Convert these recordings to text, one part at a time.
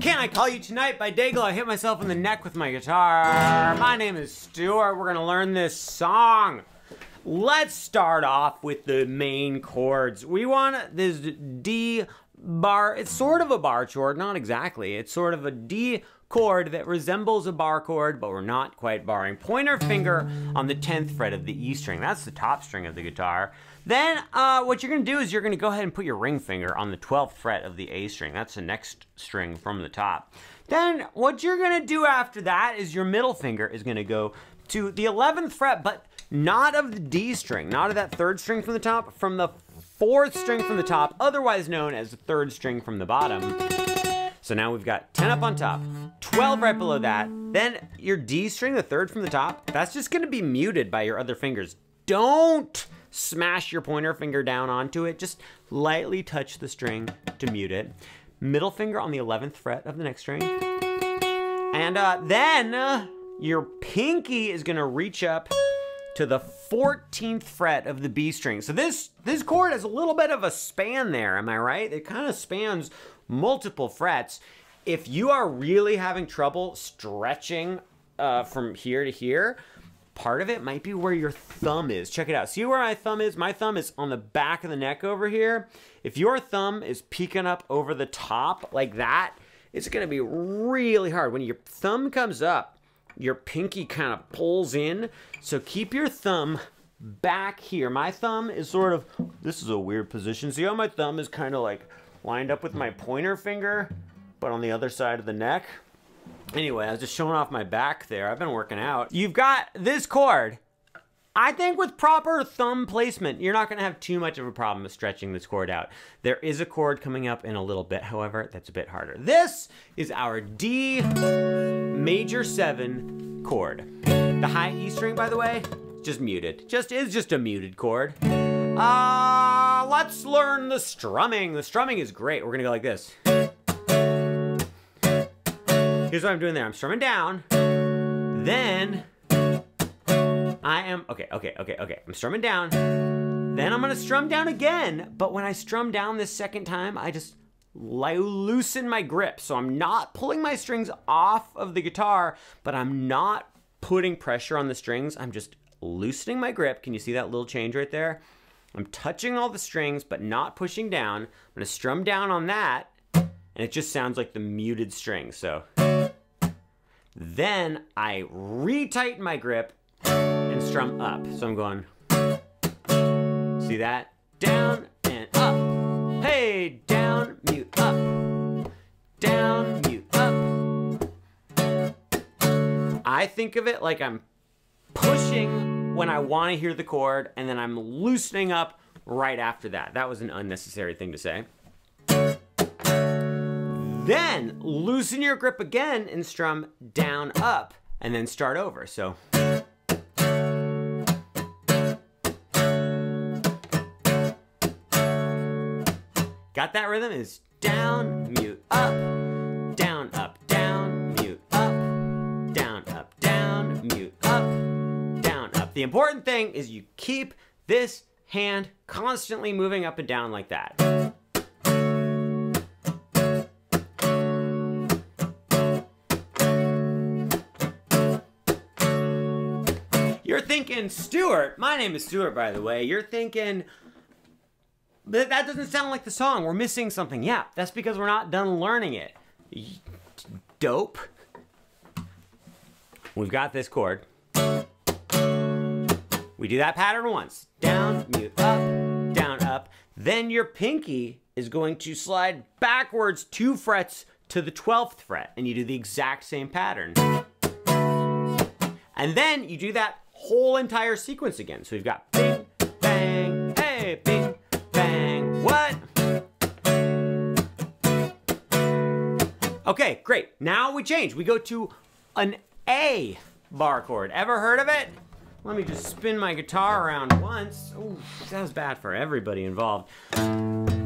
Can I Call You Tonight by Dayglow. I hit myself in the neck with my guitar. My name is Stuart. We're gonna learn this song. Let's start off with the main chords. We want this D bar. It's sort of a bar chord, not exactly. It's sort of a D chord that resembles a bar chord, but we're not quite barring. Pointer finger on the 10th fret of the E string. That's the top string of the guitar. Then what you're gonna do is you're gonna go ahead and put your ring finger on the 12th fret of the A string. That's the next string from the top. Then what you're gonna do after that is your middle finger is gonna go to the 11th fret, but not of the D string, not of that third string from the top, from the 4th string from the top, otherwise known as the 3rd string from the bottom. So now we've got 10 up on top, 12 right below that, then your D string, the 3rd from the top, that's just gonna be muted by your other fingers. Don't smash your pointer finger down onto it, just lightly touch the string to mute it. Middle finger on the 11th fret of the next string. And then your pinky is gonna reach up to the 14th fret of the B string. So this chord has a little bit of a span there, am I right? It kind of spans multiple frets. If you are really having trouble stretching from here to here, part of it might be where your thumb is. Check it out. See where my thumb is? My thumb is on the back of the neck over here. If your thumb is peeking up over the top like that, it's gonna be really hard. When your thumb comes up, your pinky kind of pulls in. So keep your thumb back here. My thumb is sort of, this is a weird position. See how my thumb is kind of like lined up with my pointer finger, but on the other side of the neck? Anyway, I was just showing off my back there. I've been working out. You've got this chord. I think with proper thumb placement, you're not gonna have too much of a problem with stretching this chord out. There is a chord coming up in a little bit, however, that's a bit harder. This is our D major 7 chord. The high E string, by the way, just muted. Is just a muted chord. Let's learn the strumming. The strumming is great. We're gonna go like this. Here's what I'm doing there. I'm strumming down, then I'm strumming down, then I'm gonna strum down again, but when I strum down this second time, I just loosen my grip. So I'm not pulling my strings off of the guitar, but I'm not putting pressure on the strings. I'm just loosening my grip. Can you see that little change right there? I'm touching all the strings, but not pushing down. I'm gonna strum down on that, and it just sounds like the muted string. So then I retighten my grip and strum up. So I'm going, see that? Down and up. Hey, down, mute, up. Down, mute, up. I think of it like I'm pushing when I want to hear the chord, and then I'm loosening up right after that. That was an unnecessary thing to say. Then loosen your grip again and strum down, up, and then start over. So. Got that rhythm? Is down, mute, up, down, up, down, mute, up, down, up, down, mute, up, down, up. The important thing is you keep this hand constantly moving up and down like that. You're thinking, Stuart, my name is Stuart, by the way. You're thinking, but that doesn't sound like the song. We're missing something. Yeah, that's because we're not done learning it. Dope. We've got this chord. We do that pattern once. Down, mute, up, down, up. Then your pinky is going to slide backwards 2 frets to the 12th fret, and you do the exact same pattern. And then you do that whole entire sequence again. So we've got bing, bang, hey, bing, bang, what? Okay, great. Now we change. We go to an A bar chord. Ever heard of it? Let me just spin my guitar around once. Ooh, that was bad for everybody involved.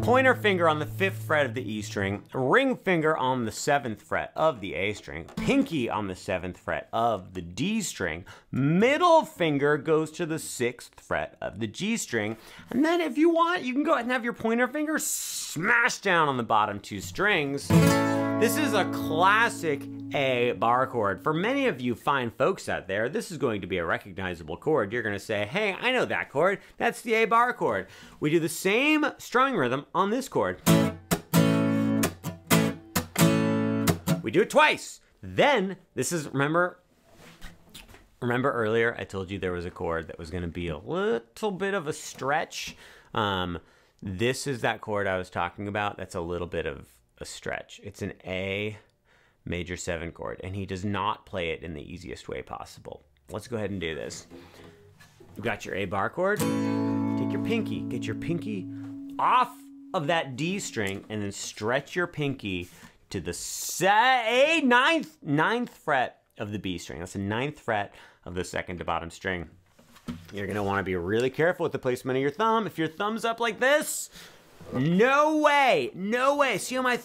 Pointer finger on the 5th fret of the E string, ring finger on the 7th fret of the A string, pinky on the 7th fret of the D string, middle finger goes to the 6th fret of the G string, and then if you want, you can go ahead and have your pointer finger smash down on the bottom 2 strings. This is a classic A bar chord. For many of you fine folks out there, this is going to be a recognizable chord. You're going to say, hey, I know that chord. That's the A bar chord. We do the same strumming rhythm on this chord. We do it twice. Then, this is, remember earlier I told you there was a chord that was going to be a little bit of a stretch? This is that chord I was talking about. That's a little bit of a stretch. It's an A major 7 chord, and he does not play it in the easiest way possible. Let's go ahead and do this. You've got your A bar chord. Take your pinky, get your pinky off of that D string, and then stretch your pinky to the ninth fret of the B string. That's the 9th fret of the 2nd to bottom string. You're gonna want to be really careful with the placement of your thumb. If your thumb's up like this, no way, no way. See how my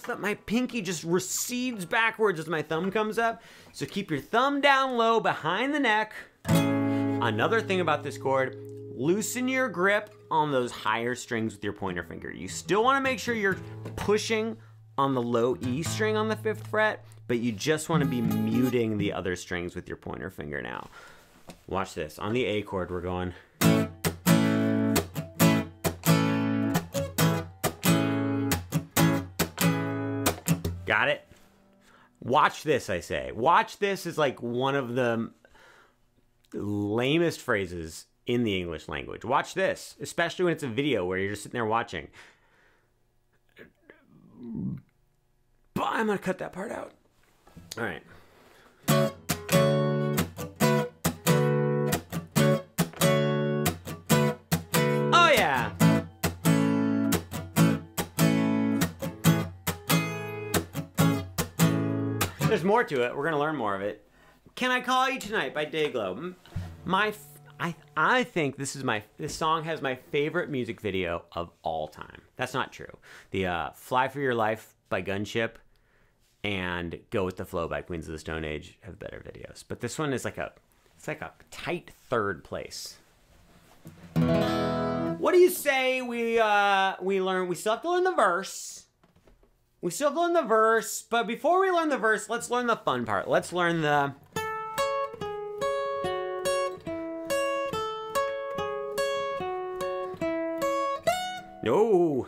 pinky just recedes backwards as my thumb comes up? So keep your thumb down low behind the neck. Another thing about this chord, loosen your grip on those higher strings with your pointer finger. You still want to make sure you're pushing on the low E string on the 5th fret, but you just want to be muting the other strings with your pointer finger now. Watch this. On the A chord, we're going. Got it? Watch this, I say. Watch this is like one of the lamest phrases in the English language. Watch this, especially when it's a video where you're just sitting there watching. But I'm gonna cut that part out. All right. Oh yeah. There's more to it. We're gonna learn more of it. Can I Call You Tonight by Dayglow? I think this song has my favorite music video of all time. That's not true. The Fly For Your Life by Gunship and Go With The Flow by Queens of the Stone Age have better videos. But this one is like a tight 3rd place. What do you say we still have to learn the verse. We still have to learn the verse, but before we learn the verse, let's learn the fun part. Let's learn the... No.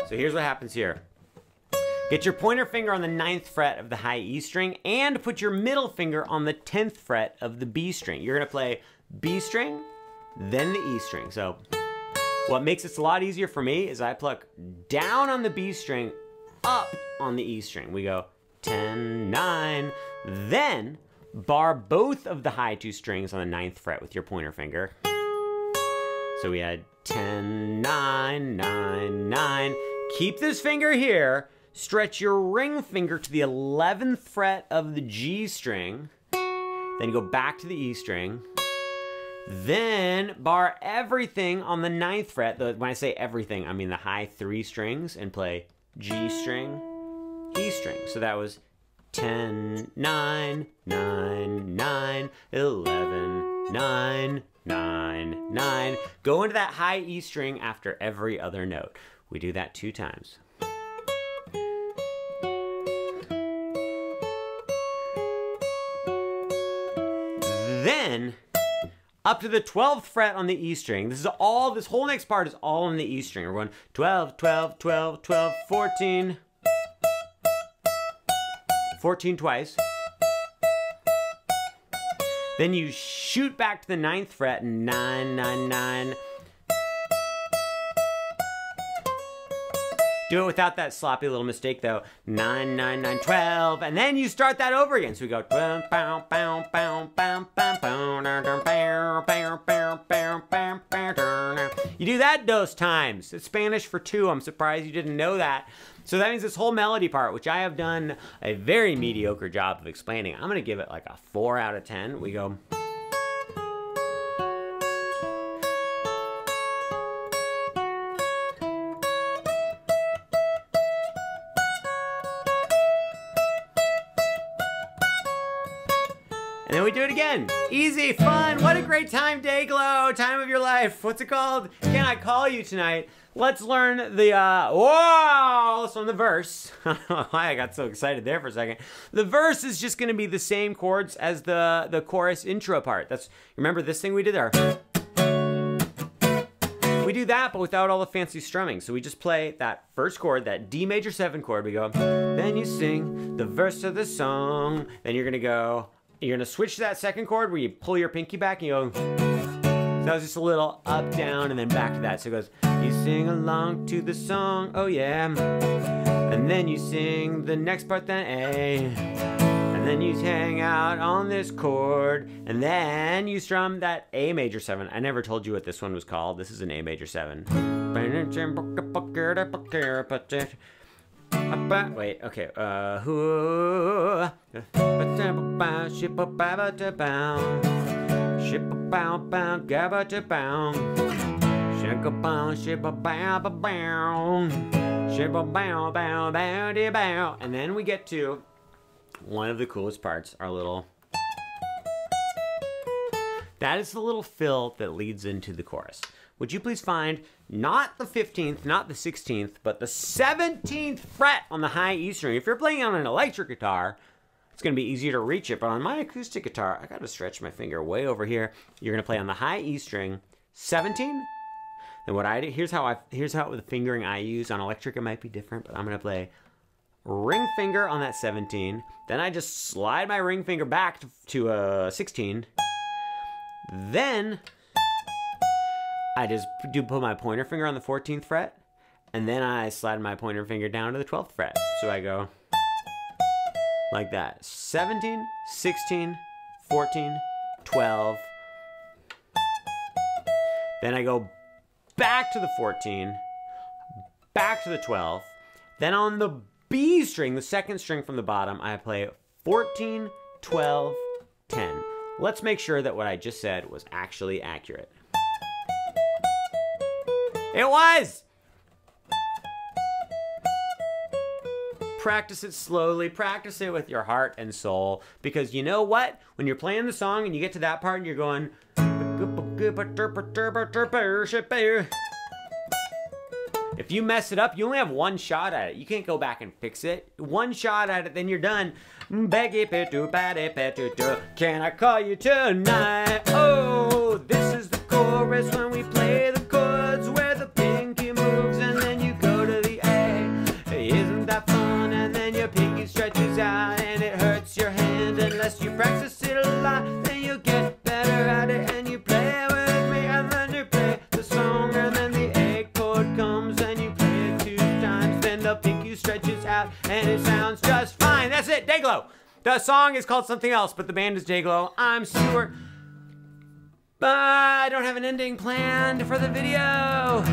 So here's what happens here. Get your pointer finger on the 9th fret of the high E string and put your middle finger on the 10th fret of the B string. You're gonna play B string, then the E string. So what makes this a lot easier for me is I pluck down on the B string, up on the E string. We go 10, 9, then bar both of the high 2 strings on the 9th fret with your pointer finger. So we had 10, 9, 9, 9. Keep this finger here. Stretch your ring finger to the 11th fret of the G string. Then go back to the E string. Then bar everything on the 9th fret. When I say everything, I mean the high 3 strings, and play G string, E string. So that was 10, 9, 9, 9, 11, 9, 9, 9. Go into that high E string after every other note. We do that 2 times. Then, up to the 12th fret on the E string. This whole next part is all on the E string. We're going 12, 12, 12, 12, 14. 14 twice. Then you shoot back to the 9th fret, 9, 9, 9. Do it without that sloppy little mistake though. 9, 9, 9, 12. And then you start that over again. So we go. You do that those times. It's Spanish for 2. I'm surprised you didn't know that. So that means this whole melody part, which I have done a very mediocre job of explaining, I'm going to give it like a 4 out of 10. We go. then we do it again. Easy, fun, what a great time, Dayglow, time of your life. What's it called? Can I Call You Tonight? Let's learn the, let's learn the verse. I don't know why I got so excited there for a second. The verse is just gonna be the same chords as the chorus intro part. Remember this thing we did there? We do that, but without all the fancy strumming. So we just play that first chord, that D major 7 chord. We go, then you sing the verse of the song. Then you're gonna switch to that second chord where you pull your pinky back and you go, that was just a little up, down, and then back to that. So it goes, you sing along to the song, oh yeah. And then you sing the next part, then A. And then you hang out on this chord. And then you strum that A major 7. I never told you what this one was called. This is an A major 7. Wait, okay. Bow bow gabba to bow, shaka bow shibba bow bow bow, shibba bow bow bow de bow, and then we get to one of the coolest parts, our little. That is the little fill that leads into the chorus. Would you please find not the 15th, not the 16th, but the 17th fret on the high E string? If you're playing on an electric guitar, it's gonna be easier to reach it, but on my acoustic guitar, I gotta stretch my finger way over here. You're gonna play on the high E string, 17. Then what I do, here's how the fingering I use. On electric, it might be different, but I'm gonna play ring finger on that 17. Then I just slide my ring finger back to a 16. Then I just put my pointer finger on the 14th fret, and then I slide my pointer finger down to the 12th fret. So I go like that. 17, 16, 14, 12. Then I go back to the 14, back to the 12. Then on the B string, the second string from the bottom, I play 14, 12, 10. Let's make sure that what I just said was actually accurate. It was! Practice it slowly, practice it with your heart and soul, because you know what? When you're playing the song and you get to that part and you're going, if you mess it up, you only have one shot at it. You can't go back and fix it. One shot at it, then you're done. Can I call you tonight? Oh, this is the chorus when we play the chords where the pinky moves and then you go to the A. Isn't that fun? And then your pinky stretches out and it hurts your hand. Unless you practice it a lot, then you'll get better at it. And you play with me and then you play the song and then the A chord comes and you play it 2 times. Then the pinky stretches out and it sounds just fine. That's it, Dayglow. The song is called something else, but the band is Dayglow. I'm Stuart. But I don't have an ending planned for the video.